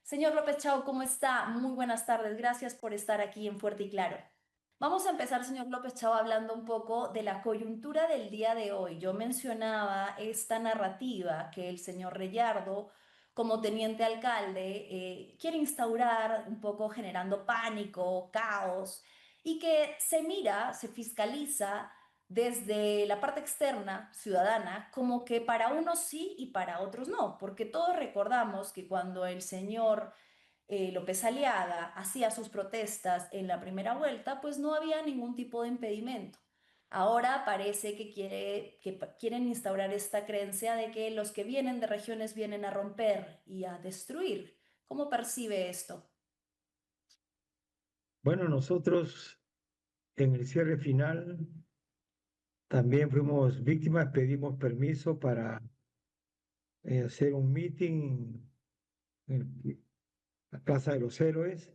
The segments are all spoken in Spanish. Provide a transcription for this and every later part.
Señor López Chao, ¿cómo está? Muy buenas tardes. Gracias por estar aquí en Fuerte y Claro. Vamos a empezar, señor López Chao, hablando un poco de la coyuntura del día de hoy. Yo mencionaba esta narrativa que el señor Reyardo, como teniente alcalde, quiere instaurar un poco generando pánico, caos, y que se mira, se fiscaliza desde la parte externa, ciudadana, como que para unos sí y para otros no, porque todos recordamos que cuando el señor López Aliaga hacía sus protestas en la primera vuelta, pues no había ningún tipo de impedimento. Ahora parece que quieren instaurar esta creencia de que los que vienen de regiones vienen a romper y a destruir. ¿Cómo percibe esto? Bueno, nosotros en el cierre final también fuimos víctimas, pedimos permiso para hacer un meeting en la Plaza de los Héroes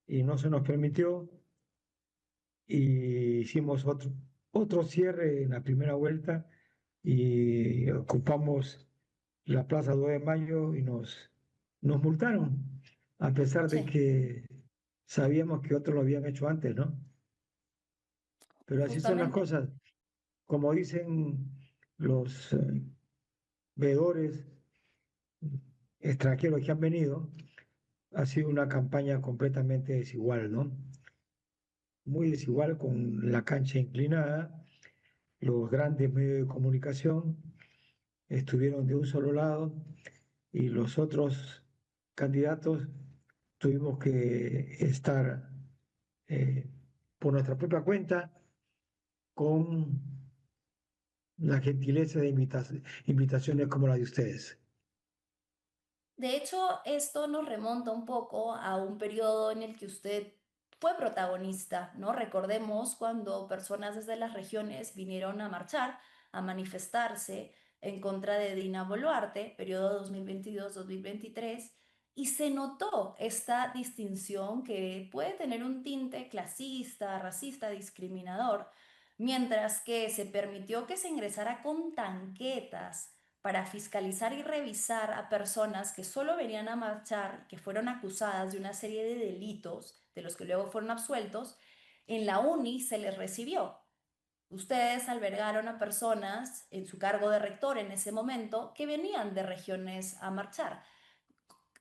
y no se nos permitió y hicimos otro cierre en la primera vuelta y ocupamos la Plaza 2 de Mayo y nos multaron, a pesar de Sí, que sabíamos que otros lo habían hecho antes, ¿no? Pero así son las justamente. cosas. Como dicen los veedores extranjeros que han venido, ha sido una campaña completamente desigual, ¿no? Muy desigual, con la cancha inclinada, los grandes medios de comunicación estuvieron de un solo lado y los otros candidatos tuvimos que estar eh, por nuestra propia cuenta con la gentileza de invitaciones como la de ustedes. De hecho, esto nos remonta un poco a un periodo en el que usted fue protagonista, ¿no? Recordemos cuando personas desde las regiones vinieron a marchar, a manifestarse en contra de Dina Boluarte, periodo 2022-2023, y se notó esta distinción que puede tener un tinte clasista, racista, discriminador, mientras que se permitió que se ingresara con tanquetas para fiscalizar y revisar a personas que solo venían a marchar, que fueron acusadas de una serie de delitos, de los que luego fueron absueltos. En la UNI se les recibió. Ustedes albergaron a personas en su cargo de rector en ese momento que venían de regiones a marchar.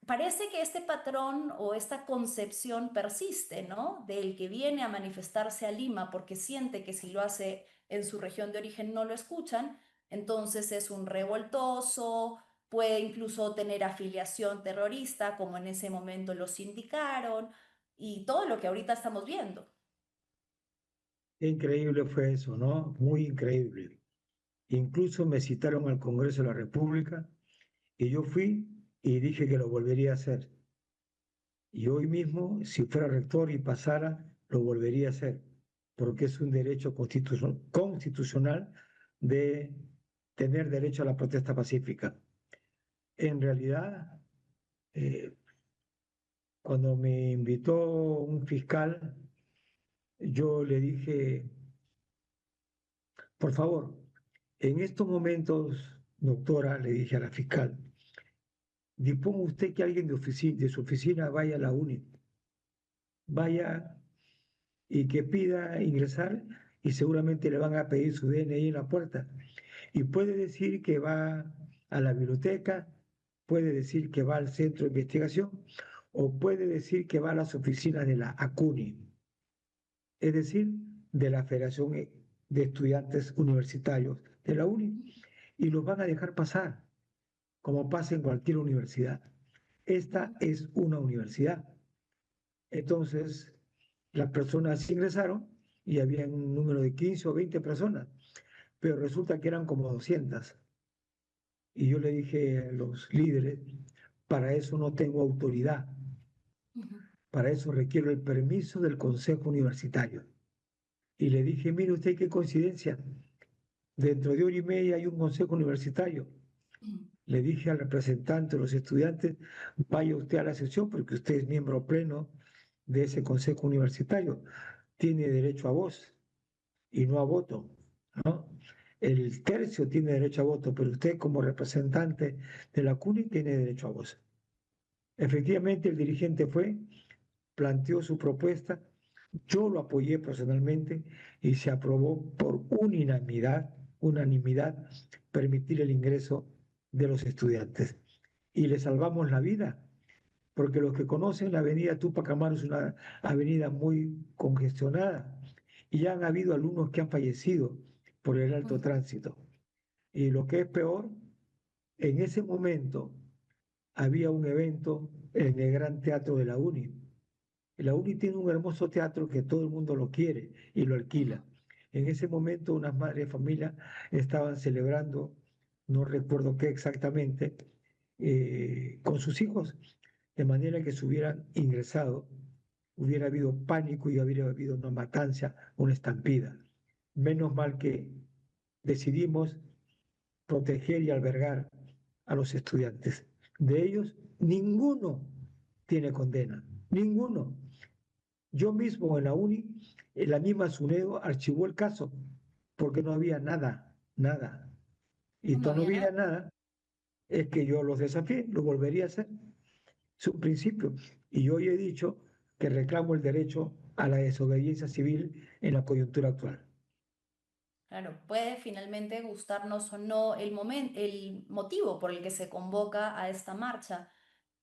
Parece que este patrón o esta concepción persiste, ¿no? Del que viene a manifestarse a Lima porque siente que si lo hace en su región de origen no lo escuchan, entonces es un revoltoso, puede incluso tener afiliación terrorista, como en ese momento los indicaron, y todo lo que ahorita estamos viendo. Qué increíble fue eso, ¿no? Muy increíble. Incluso me citaron al Congreso de la República y yo fui y dije que lo volvería a hacer. Y hoy mismo, si fuera rector y pasara, lo volvería a hacer, porque es un derecho constitucional de tener derecho a la protesta pacífica. En realidad, eh, cuando me invitó un fiscal, yo le dije, por favor, en estos momentos, doctora, le dije a la fiscal, disponga usted que alguien de su oficina vaya a la UNI, vaya y que pida ingresar y seguramente le van a pedir su DNI en la puerta. Y puede decir que va a la biblioteca, puede decir que va al centro de investigación o puede decir que va a las oficinas de la ACUNI, es decir, de la Federación de Estudiantes Universitarios de la UNI, y los van a dejar pasar, como pasa en cualquier universidad. Esta es una universidad. Entonces, las personas ingresaron y había un número de 15 o 20 personas, pero resulta que eran como 200. Y yo le dije a los líderes, para eso no tengo autoridad, Ujú. para eso requiero el permiso del Consejo Universitario. Y le dije, mire usted qué coincidencia, dentro de hora y media hay un Consejo Universitario. Ujú. Le dije al representante de los estudiantes, vaya usted a la sesión porque usted es miembro pleno de ese Consejo Universitario, tiene derecho a voz y no a voto, ¿no? El tercio tiene derecho a voto, pero usted como representante de la CUNY tiene derecho a voz. Efectivamente, el dirigente fue, planteó su propuesta, yo lo apoyé personalmente y se aprobó por unanimidad, permitir el ingreso de los estudiantes. Y le salvamos la vida, porque los que conocen la avenida Tupac Amaru es una avenida muy congestionada y ya han habido alumnos que han fallecido por el alto Ujú. tránsito. Y lo que es peor, en ese momento había un evento en el Gran Teatro de la UNI. La UNI tiene un hermoso teatro que todo el mundo lo quiere y lo Ujú. alquila. En ese momento unas madres de familia estaban celebrando, no recuerdo qué exactamente, con sus hijos, de manera que se hubieran ingresado, hubiera habido pánico y hubiera habido una matanza, una estampida. Menos mal que decidimos proteger y albergar a los estudiantes. De ellos, ninguno tiene condena, ninguno. Yo mismo en la UNI, en la misma SUNEDO, archivó el caso porque no había nada, nada. Y No no había había nada. nada, es que yo los desafié, lo volvería a hacer. Es un principio. Y yo hoy he dicho que reclamo el derecho a la desobediencia civil en la coyuntura actual. Claro, puede finalmente gustarnos o no el momento, el motivo por el que se convoca a esta marcha,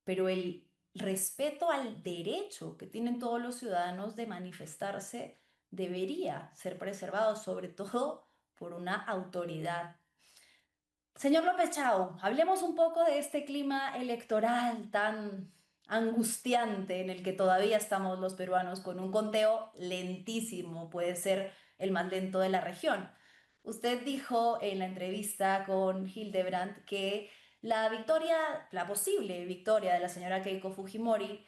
pero el respeto al derecho que tienen todos los ciudadanos de manifestarse debería ser preservado, sobre todo por una autoridad. Señor López Chao, hablemos un poco de este clima electoral tan angustiante en el que todavía estamos los peruanos con un conteo lentísimo, puede ser el más lento de la región. Usted dijo en la entrevista con Hildebrand que la victoria, la posible victoria de la señora Keiko Fujimori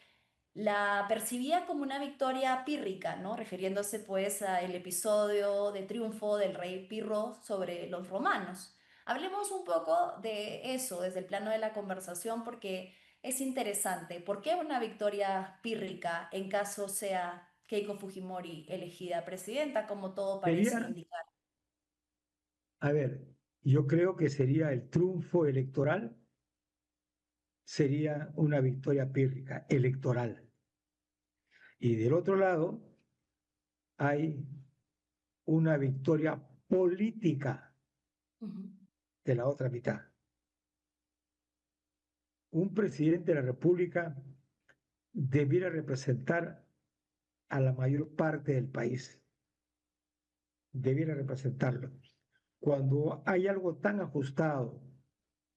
la percibía como una victoria pírrica, ¿no? Refiriéndose pues al episodio de triunfo del rey Pirro sobre los romanos. Hablemos un poco de eso desde el plano de la conversación porque es interesante. ¿Por qué una victoria pírrica en caso sea Keiko Fujimori elegida presidenta, como todo parece Sería, indicar? a ver, yo creo que sería el triunfo electoral, sería una victoria pírrica electoral. Y del otro lado hay una victoria política Ujú, de la otra mitad. Un presidente de la República debiera representar a la mayor parte del país, debiera representarlo. Cuando hay algo tan ajustado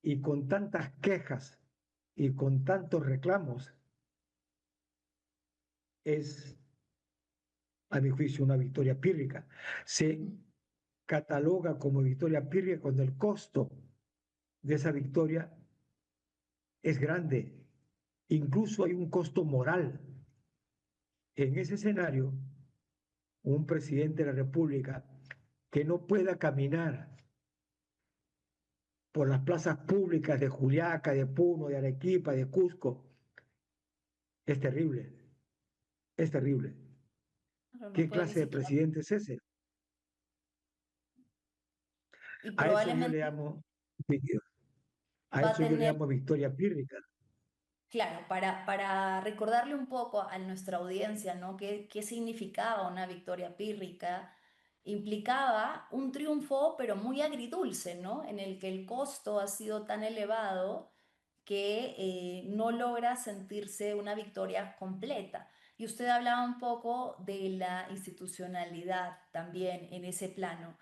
y con tantas quejas y con tantos reclamos, es, a mi juicio, una victoria pírrica. Se ujú. cataloga como victoria pírrica cuando el costo de esa victoria es grande. Incluso hay un costo moral. En ese escenario, un presidente de la República que no pueda caminar por las plazas públicas de Juliaca, de Puno, de Arequipa, de Cusco, es terrible, es terrible. Pero no ¿Qué puede ni clase de siquiera. presidente es ese? Y A eso yo le probablemente llamo, a va a eso yo le tener. llamo victoria pírrica. Claro, para recordarle un poco a nuestra audiencia, ¿no? ¿Qué significaba una victoria pírrica? Implicaba un triunfo, pero muy agridulce, ¿no? En el que el costo ha sido tan elevado que no logra sentirse una victoria completa. Y usted hablaba un poco de la institucionalidad también en ese plano.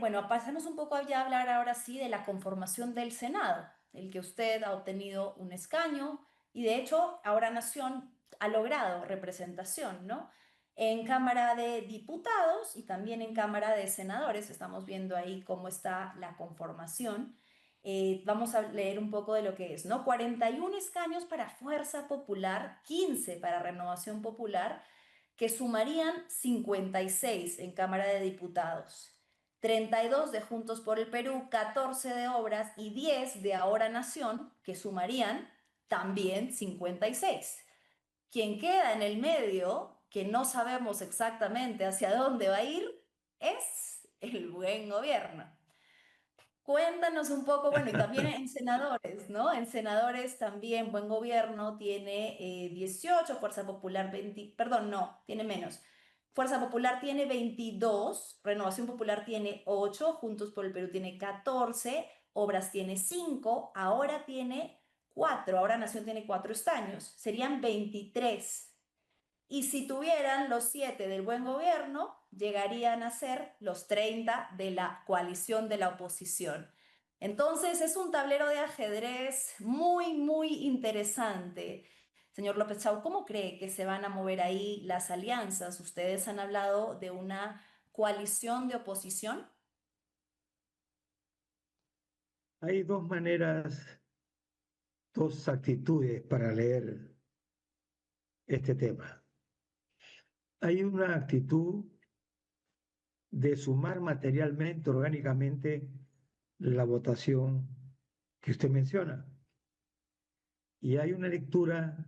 Bueno, pasemos un poco ya a hablar ahora sí de la conformación del Senado, el que usted ha obtenido un escaño y de hecho ahora Nación ha logrado representación, ¿no? En Cámara de Diputados y también en Cámara de Senadores, estamos viendo ahí cómo está la conformación. Vamos a leer un poco de lo que es, ¿no? 41 escaños para Fuerza Popular, 15 para Renovación Popular, que sumarían 56 en Cámara de Diputados. 32 de Juntos por el Perú, 14 de Obras y 10 de Ahora Nación, que sumarían también 56. Quien queda en el medio, que no sabemos exactamente hacia dónde va a ir, es el buen gobierno. Cuéntanos un poco, bueno, y también en senadores, ¿no? En senadores también Buen Gobierno tiene 18, Fuerza Popular 20, perdón, no, tiene menos. Fuerza Popular tiene 22, Renovación Popular tiene 8, Juntos por el Perú tiene 14, Obras tiene 5, ahora tiene 4, ahora Nación tiene 4 escaños, serían 23. Y si tuvieran los 7 del Buen Gobierno, llegarían a ser los 30 de la coalición de la oposición. Entonces es un tablero de ajedrez muy, muy interesante. Señor López Chau, ¿cómo cree que se van a mover ahí las alianzas? Ustedes han hablado de una coalición de oposición. Hay dos maneras, dos actitudes para leer este tema. Hay una actitud de sumar materialmente, orgánicamente, la votación que usted menciona. Y hay una lectura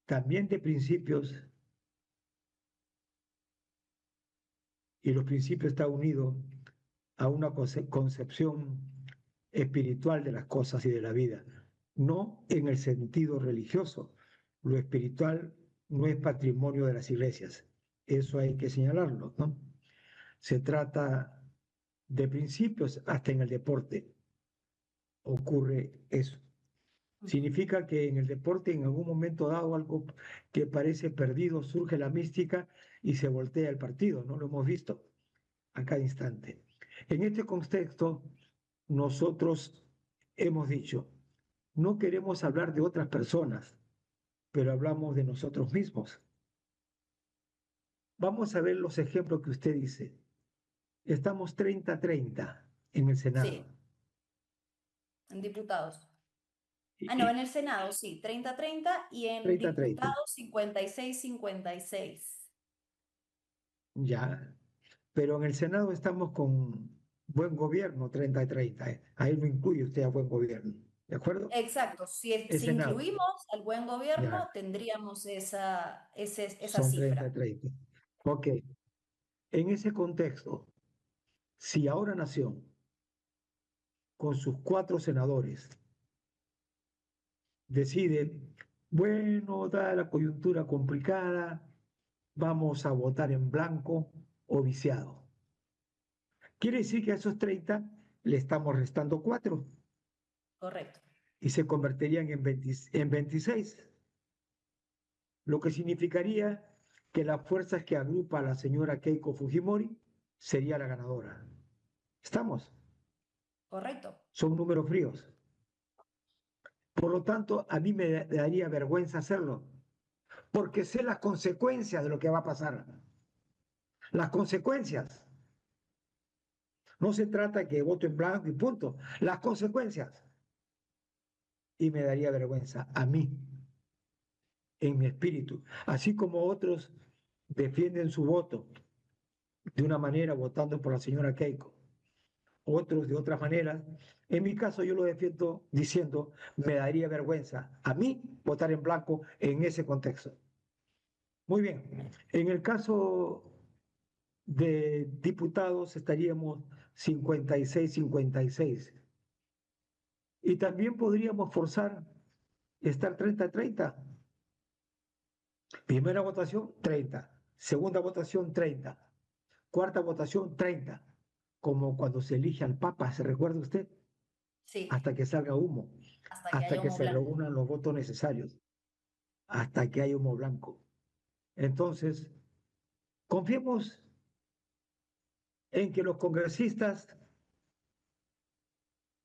también de principios, y los principios están unidos a una concepción espiritual de las cosas y de la vida, no en el sentido religioso. Lo espiritual no es patrimonio de las iglesias, eso hay que señalarlo, ¿no? Se trata de principios, hasta en el deporte ocurre eso. Ujú. Significa que en el deporte, en algún momento dado, algo que parece perdido, surge la mística y se voltea el partido, ¿no? Lo hemos visto a cada instante. En este contexto, nosotros hemos dicho, no queremos hablar de otras personas, pero hablamos de nosotros mismos. Vamos a ver los ejemplos que usted dice. Estamos 30-30 en el Senado. Sí, en diputados. Ah, no, Y en el Senado, sí, 30-30 y en 30-30, diputados 56-56. ya. Pero en el Senado estamos con buen gobierno, 30-30. Ahí lo incluye usted a buen gobierno. ¿De acuerdo? Exacto, El si Senado, incluimos al buen gobierno, ya, tendríamos esa son cifra. 30-30. Ok, en ese contexto, si ahora Nación, con sus 4 senadores, decide, bueno, da la coyuntura complicada, vamos a votar en blanco o viciado. Quiere decir que a esos 30 le estamos restando 4 Correcto, y se convertirían en 26, lo que significaría que las fuerzas que agrupa a la señora Keiko Fujimori sería la ganadora. ¿Estamos? correcto. Son números fríos. Por lo tanto, a mí me daría vergüenza hacerlo, porque sé las consecuencias de lo que va a pasar. Las consecuencias. No se trata que voto en blanco y punto. Las consecuencias. Y me daría vergüenza a mí, en mi espíritu. Así como otros defienden su voto de una manera votando por la señora Keiko, otros de otra manera. En mi caso yo lo defiendo diciendo, me daría vergüenza a mí votar en blanco en ese contexto. Muy bien, en el caso de diputados estaríamos 56-56. Y también podríamos forzar estar 30-30. Primera votación, 30. Segunda votación, 30. Cuarta votación, 30. Como cuando se elige al Papa, ¿se recuerda usted? Sí, Hasta que salga humo, hasta que hasta haya que humo se blanco. reúnan los votos necesarios, hasta que haya humo blanco. Entonces, confiemos en que los congresistas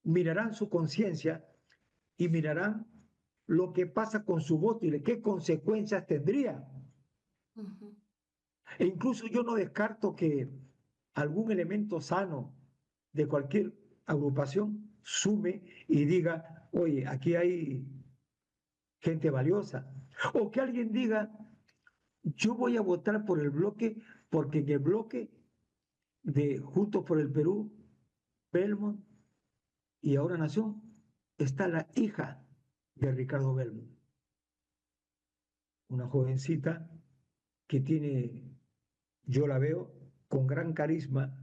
mirarán su conciencia y mirarán lo que pasa con su voto y qué consecuencias tendría. Ujú. E incluso yo no descarto que algún elemento sano de cualquier agrupación sume y diga, oye, aquí hay gente valiosa. O que alguien diga, yo voy a votar por el bloque porque en el bloque de Juntos por el Perú, Belmont y Ahora Nación está la hija de Ricardo Belmont, una jovencita que tiene, yo la veo, con gran carisma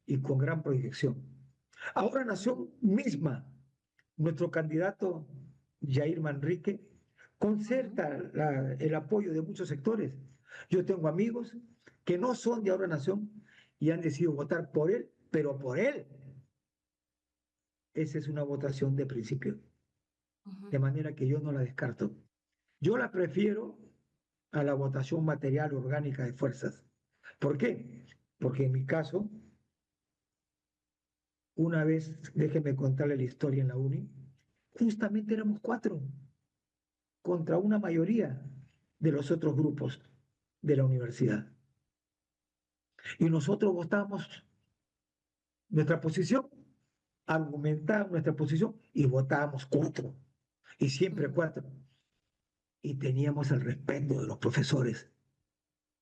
y con gran proyección. Ahora Nación misma, nuestro candidato Jair Manrique, Ujú, concerta el apoyo de muchos sectores. Yo tengo amigos que no son de Ahora Nación y han decidido votar por él, pero por él. Esa es una votación de principio, ujú, de manera que yo no la descarto. Yo la prefiero a la votación material orgánica de fuerzas. ¿Por qué? Porque en mi caso, una vez, déjeme contarle la historia en la uni, justamente éramos cuatro contra una mayoría de los otros grupos de la universidad. Y nosotros votamos nuestra posición, argumentábamos nuestra posición y votábamos cuatro, y siempre ujú, cuatro. Y teníamos el respeto de los profesores,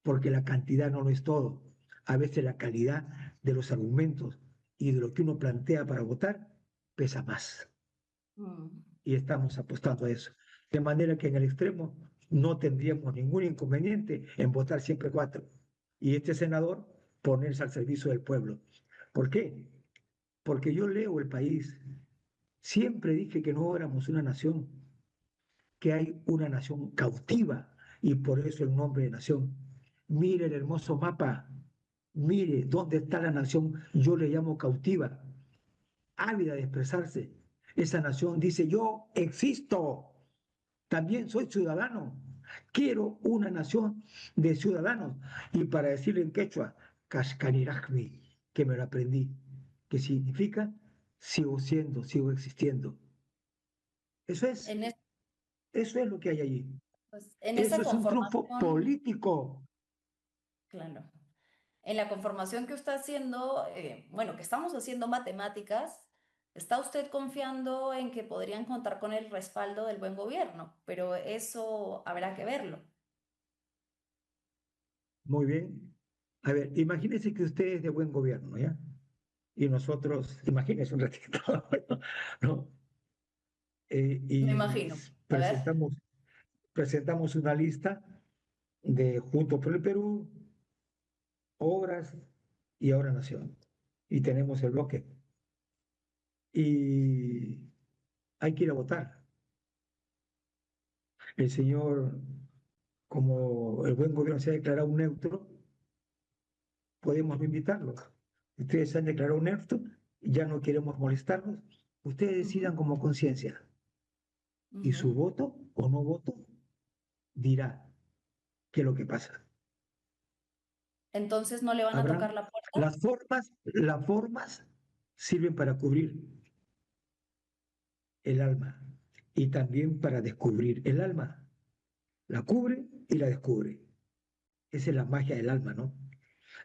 porque la cantidad no lo es todo. A veces la calidad de los argumentos y de lo que uno plantea para votar pesa más. ujú. Y estamos apostando a eso. De manera que en el extremo no tendríamos ningún inconveniente en votar siempre cuatro. Y este senador ponerse al servicio del pueblo. ¿Por qué? Porque yo leo el país. Siempre dije que no éramos una nación, que hay una nación cautiva y por eso el nombre de nación. Mire el hermoso mapa, mire dónde está la nación, yo le llamo cautiva, ávida de expresarse. Esa nación dice, yo existo, también soy ciudadano, quiero una nación de ciudadanos. Y para decirlo en quechua, Kashkanirajmi, que me lo aprendí, que significa sigo siendo, sigo existiendo. Eso es, En, es- eso es lo que hay allí. pues, en esa Eso es un triunfo conformación, político. claro, en la conformación que usted haciendo, bueno, que estamos haciendo matemáticas, ¿está usted confiando en que podrían contar con el respaldo del buen gobierno? Pero eso habrá que verlo. Muy bien. A ver, imagínese que usted es de buen gobierno, ¿ya? Y nosotros, imagínese un ratito, ¿no? Me Y imagino. A ver. presentamos una lista de Juntos por el Perú, Obras y Ahora Nación. Y tenemos el bloque. Y hay que ir a votar. El señor, como el buen gobierno se ha declarado un neutro, podemos no invitarlos. Ustedes se han declarado un neutro, ya no queremos molestarlos. Ustedes Ujú, decidan como conciencia. Y ujú. su voto o no voto dirá qué es lo que pasa. Entonces no le van a tocar Habrán la puerta. las formas sirven para cubrir el alma y también para descubrir el alma. La cubre y la descubre. Esa es la magia del alma, ¿no?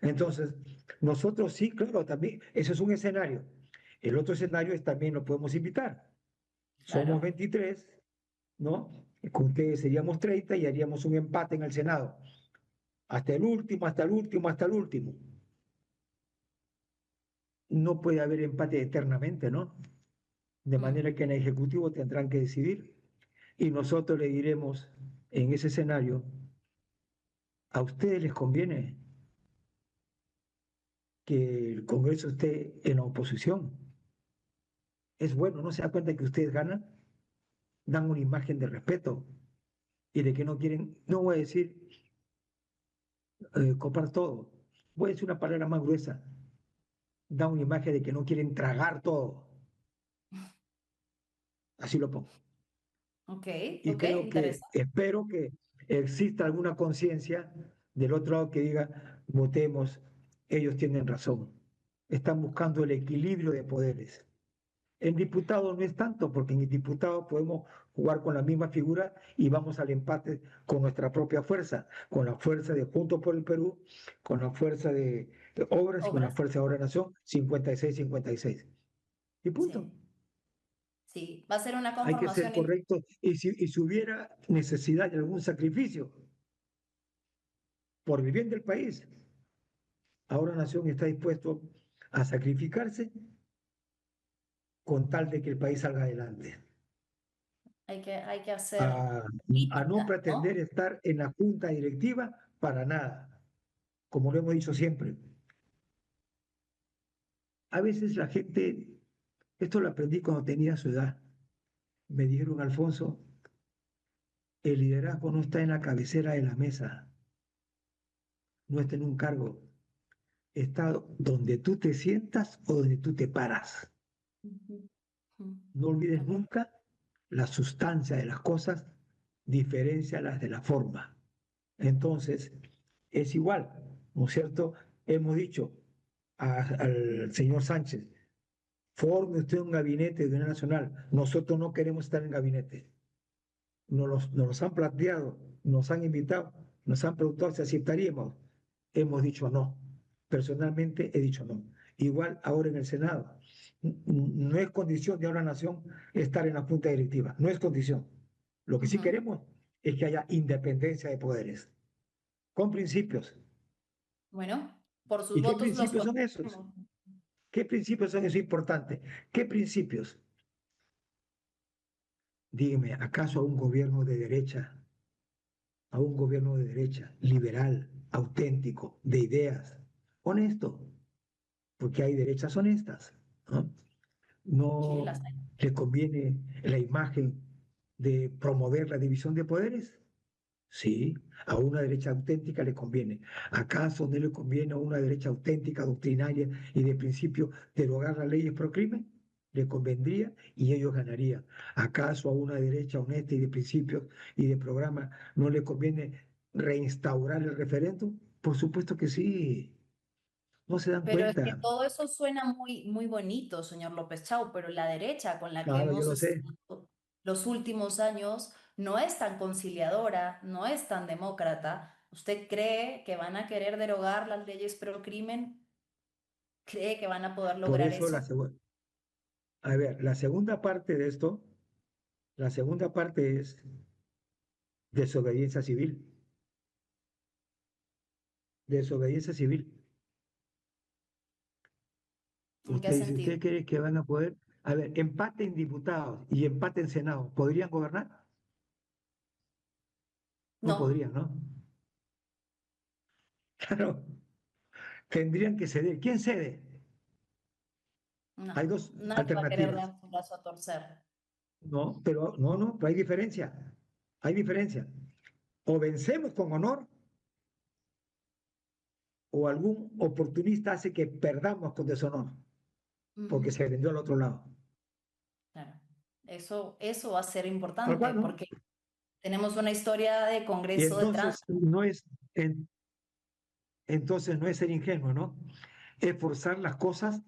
Entonces, nosotros sí, claro, también, ese es un escenario. El otro escenario es también lo podemos invitar. Somos Claro. 23, ¿no? Con ustedes seríamos 30 y haríamos un empate en el Senado. Hasta el último, hasta el último, hasta el último. No puede haber empate eternamente, ¿no? De Mm, manera que en el Ejecutivo tendrán que decidir y nosotros le diremos en ese escenario, ¿a ustedes les conviene que el Congreso esté en la oposición? Es bueno, ¿no se da cuenta que ustedes ganan? Dan una imagen de respeto y de que no quieren, no voy a decir copar todo, voy a decir una palabra más gruesa, da una imagen de que no quieren tragar todo, así lo pongo. ok, Y ok, creo que, interesante. espero que exista alguna conciencia del otro lado que diga, votemos, ellos tienen razón. Están buscando el equilibrio de poderes. En diputado no es tanto, porque en el diputado podemos jugar con la misma figura y vamos al empate con nuestra propia fuerza, con la fuerza de Juntos por el Perú, con la fuerza de Obras y con la Obras. fuerza de Ahora Nación, 56-56. Y punto. Sí, sí. Va a ser una Hay que ser conformación. correcto. Y si hubiera necesidad de algún sacrificio por el bien del país, Ahora Nación está dispuesto a sacrificarse con tal de que el país salga adelante. Hay que hacer A, a no política, pretender ¿no? estar en la junta directiva para nada, como lo hemos dicho siempre. A veces la gente Esto lo aprendí cuando tenía su edad. Me dijeron, Alfonso, el liderazgo no está en la cabecera de la mesa, no está en un cargo, está donde tú te sientas o donde tú te paras. Ujú, ujú. No olvides nunca la sustancia de las cosas, diferencia las de la forma. Entonces, es igual, ¿no es cierto? Hemos dicho al señor Sánchez, forme usted un gabinete de unidad nacional. Nosotros no queremos estar en gabinete. Nos han planteado, nos han invitado, nos han preguntado si aceptaríamos. Hemos dicho no. Personalmente he dicho no. Igual ahora en el Senado. No es condición de una nación estar en la junta directiva. No es condición. Lo que sí Ujú. queremos es que haya independencia de poderes, con principios. Bueno, por sus ¿Y qué votos los principios son esos? conocemos. ¿Qué principios son esos importantes? ¿Qué principios? Dígame, ¿acaso a un gobierno de derecha, a un gobierno de derecha, liberal, auténtico, de ideas, honesto, porque hay derechas honestas, ¿no? Sí, ¿No las hay. le conviene la imagen de promover la división de poderes? Sí, a una derecha auténtica le conviene. ¿Acaso no le conviene a una derecha auténtica, doctrinaria y de principio derogar las leyes pro crimen? Le convendría y ellos ganarían. ¿Acaso a una derecha honesta y de principios y de programa no le conviene reinstaurar el referéndum? Por supuesto que sí. No se dan Pero es que cuenta. todo eso suena muy, muy bonito, señor López Chau, pero la derecha con la que Claro, yo hemos lo sé. estado los últimos años no es tan conciliadora, no es tan demócrata. ¿Usted cree que van a querer derogar las leyes pro crimen? ¿Cree que van a poder Por lograr eso eso? a ver, la segunda parte de esto, la segunda parte es desobediencia civil. Desobediencia civil. ¿En qué Usted dice, sentido? ¿usted cree que van a poder? A ver, empate en diputados y empate en Senado, ¿podrían gobernar? No No, podrían, ¿no? Claro, tendrían que ceder. ¿Quién cede? no, Hay dos nadie va a querer alternativas. dar su brazo a torcer. No, pero no, pero hay diferencia. Hay diferencia. O vencemos con honor o algún oportunista hace que perdamos con deshonor porque Ujú, se vendió al otro lado. claro. Eso va a ser Tal importante cual, ¿no? porque tenemos una historia de Y Congreso de entonces tránsito. entonces no es ser ingenuo, ¿no? Es forzar las cosas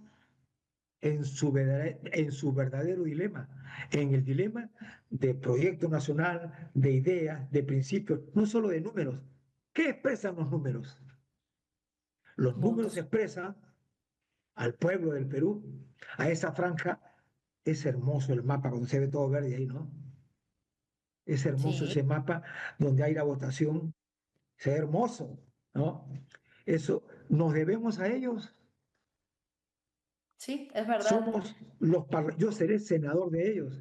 en su verdadero dilema, en el dilema de proyecto nacional, de ideas, de principios, no solo de números. ¿Qué expresan los números? Los números Votos. expresan al pueblo del Perú, a esa franja. Es hermoso el mapa cuando se ve todo verde ahí, ¿no? Es hermoso Sí, ese mapa donde hay la votación, se ve hermoso, ¿no? Eso nos debemos a ellos. sí, es verdad. Somos yo seré senador de ellos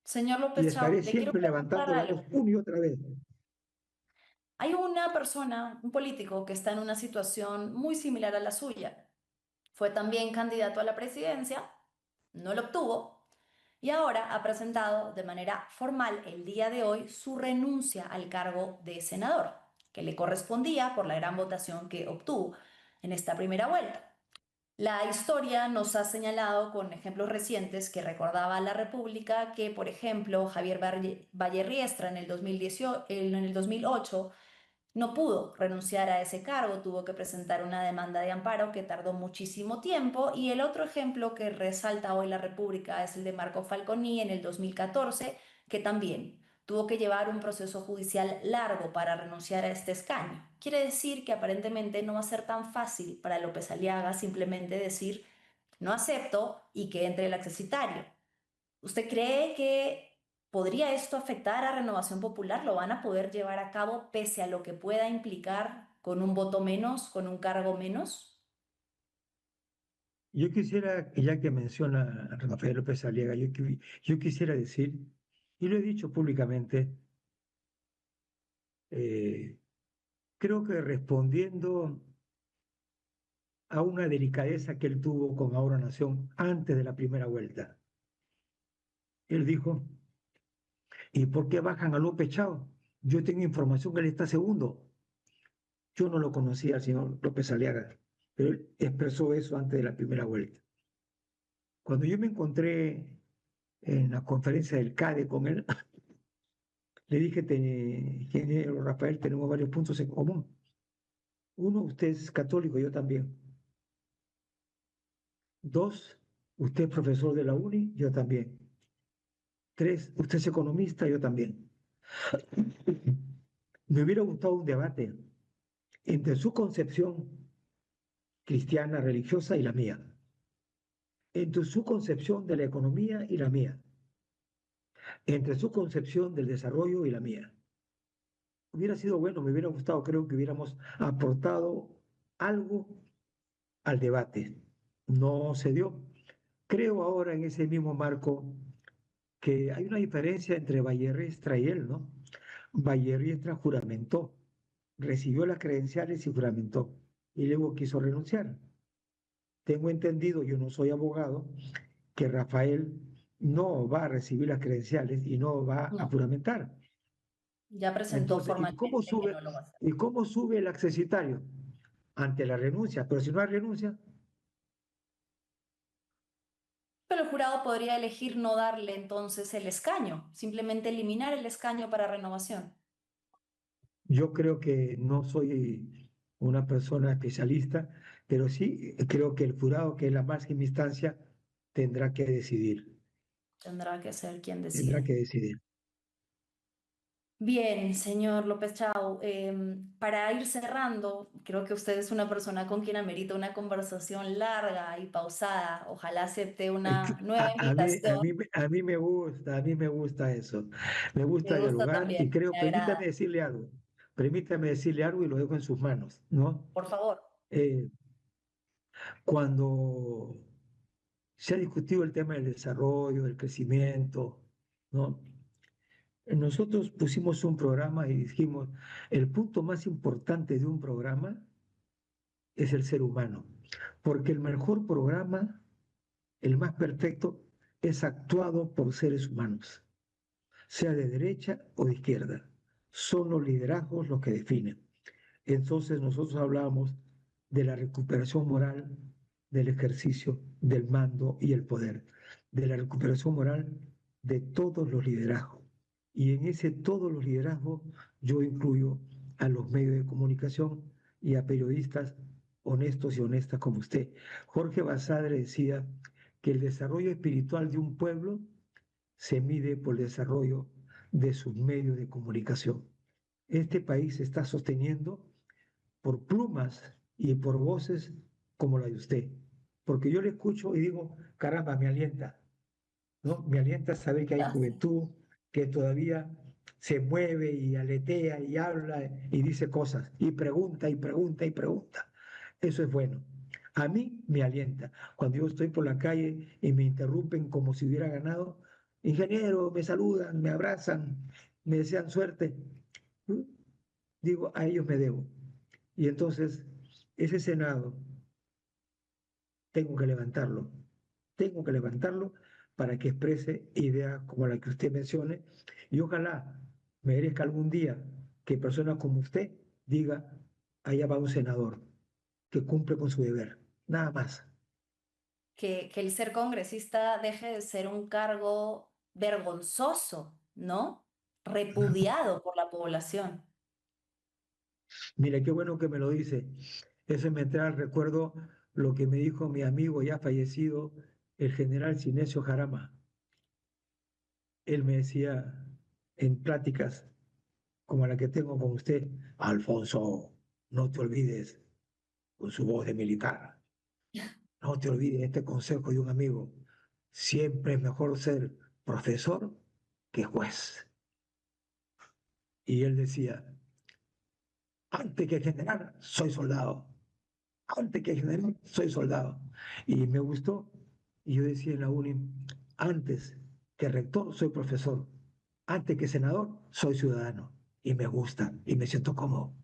Señor y López Chau, estaré le quiero siempre preguntar levantando la voz algo. una y otra vez. Hay una persona, un político, que está en una situación muy similar a la suya. Fue también candidato a la presidencia, no lo obtuvo y ahora ha presentado de manera formal el día de hoy su renuncia al cargo de senador, que le correspondía por la gran votación que obtuvo en esta primera vuelta. La historia nos ha señalado con ejemplos recientes que recordaba a la República que, por ejemplo, Javier Riestra en el 2018, en el 2008 no pudo renunciar a ese cargo, tuvo que presentar una demanda de amparo que tardó muchísimo tiempo. Y el otro ejemplo que resalta hoy la República es el de Marco Falconi en el 2014, que también tuvo que llevar un proceso judicial largo para renunciar a este escaño. Quiere decir que aparentemente no va a ser tan fácil para López Aliaga simplemente decir no acepto y que entre el accesitario. ¿Usted cree que podría esto afectar a Renovación Popular? ¿Lo van a poder llevar a cabo pese a lo que pueda implicar con un voto menos, con un cargo menos? Yo quisiera, ya que menciona a Rafael López Aliaga, yo quisiera decir, y lo he dicho públicamente, eh, creo que respondiendo a una delicadeza que él tuvo con Ahora Nación antes de la primera vuelta. Él dijo, ¿y por qué bajan a López Chao? Yo tengo información que él está segundo. Yo no lo conocía al señor López Aliaga, pero él expresó eso antes de la primera vuelta. Cuando yo me encontré en la conferencia del CADE con él, le dije, ingeniero Rafael, tenemos varios puntos en común. Uno, usted es católico, yo también. Dos, usted es profesor de la UNI, yo también. Tres, usted es economista, yo también. Me hubiera gustado un debate entre su concepción cristiana, religiosa y la mía, entre su concepción de la economía y la mía, entre su concepción del desarrollo y la mía. Hubiera sido bueno, me hubiera gustado, creo que hubiéramos aportado algo al debate. No se dio. Creo ahora en ese mismo marco que hay una diferencia entre Vallerrestra y él, ¿no? Vallerrestra juramentó, recibió las credenciales y juramentó, y luego quiso renunciar. Tengo entendido, yo no soy abogado, que Rafael no va a recibir las credenciales y no va a No, juramentar. ya presentó Entonces, formalmente que no lo va a hacer. ¿y cómo sube el accesitario? Ante la renuncia, pero si no hay renuncia, Pero el jurado podría elegir no darle entonces el escaño, simplemente eliminar el escaño para renovación. yo creo que no soy una persona especialista, pero sí creo que el jurado, que es la máxima instancia, tendrá que decidir, Tendrá que ser quien tendrá decide. que decidir. Bien, señor López Chau, para ir cerrando, creo que usted es una persona con quien amerita una conversación larga y pausada. Ojalá acepte Es que una nueva invitación. a mí me gusta eso. Me gusta Me gusta dialogar y también, creo, me agrada. permítame decirle algo y lo dejo en sus manos, ¿no? Por favor. Eh, Cuando se ha discutido el tema del desarrollo, del crecimiento, ¿no? Nosotros pusimos un programa y dijimos, el punto más importante de un programa es el ser humano, porque el mejor programa, el más perfecto, es actuado por seres humanos, sea de derecha o de izquierda. Son los liderazgos los que definen. Entonces nosotros hablábamos de la recuperación moral, del ejercicio del mando y el poder, de la recuperación moral de todos los liderazgos. Y en ese todos los liderazgos yo incluyo a los medios de comunicación y a periodistas honestos y honestas como usted. Jorge Basadre decía que el desarrollo espiritual de un pueblo se mide por el desarrollo de sus medios de comunicación. Este país se está sosteniendo por plumas y por voces como la de usted. Porque yo le escucho y digo, caramba, me alienta, ¿no? Me alienta saber que hay Gracias. juventud, que todavía se mueve y aletea y habla y dice cosas y pregunta y pregunta y pregunta. Eso es bueno. A mí me alienta. Cuando yo estoy por la calle y me interrumpen como si hubiera ganado, ingeniero, me saludan, me abrazan, me desean suerte. Digo, a ellos me debo. Y entonces, ese Senado, tengo que levantarlo para que exprese ideas como la que usted mencione y ojalá merezca algún día que personas como usted diga, allá va un senador que cumple con su deber, nada más. Que el ser congresista deje de ser un cargo vergonzoso, ¿no? Repudiado por la población. Mire, qué bueno que me lo dice. Eso me trae al recuerdo lo que me dijo mi amigo ya fallecido, el general Sinesio Jarama. Él me decía en pláticas como la que tengo con usted, Alfonso, no te olvides, con su voz de militar, no te olvides este consejo de un amigo, siempre es mejor ser profesor que juez. Y él decía, antes que general, soy soldado, antes que general, soy soldado. Y me gustó, y yo decía en la uni, antes que rector, soy profesor, antes que senador, soy ciudadano, y me gusta, y me siento cómodo.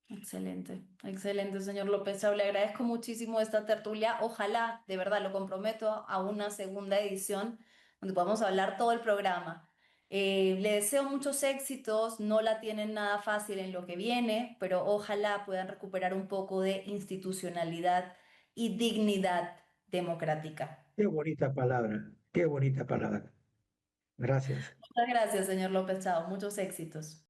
Excelente, excelente, señor López Chao. Le agradezco muchísimo esta tertulia. Ojalá, de verdad, lo comprometo a una segunda edición donde podamos hablar todo el programa. Le deseo muchos éxitos, no la tienen nada fácil en lo que viene, pero ojalá puedan recuperar un poco de institucionalidad y dignidad democrática. Qué bonita palabra, qué bonita palabra. Gracias. Muchas gracias, señor López Chao. Muchos éxitos.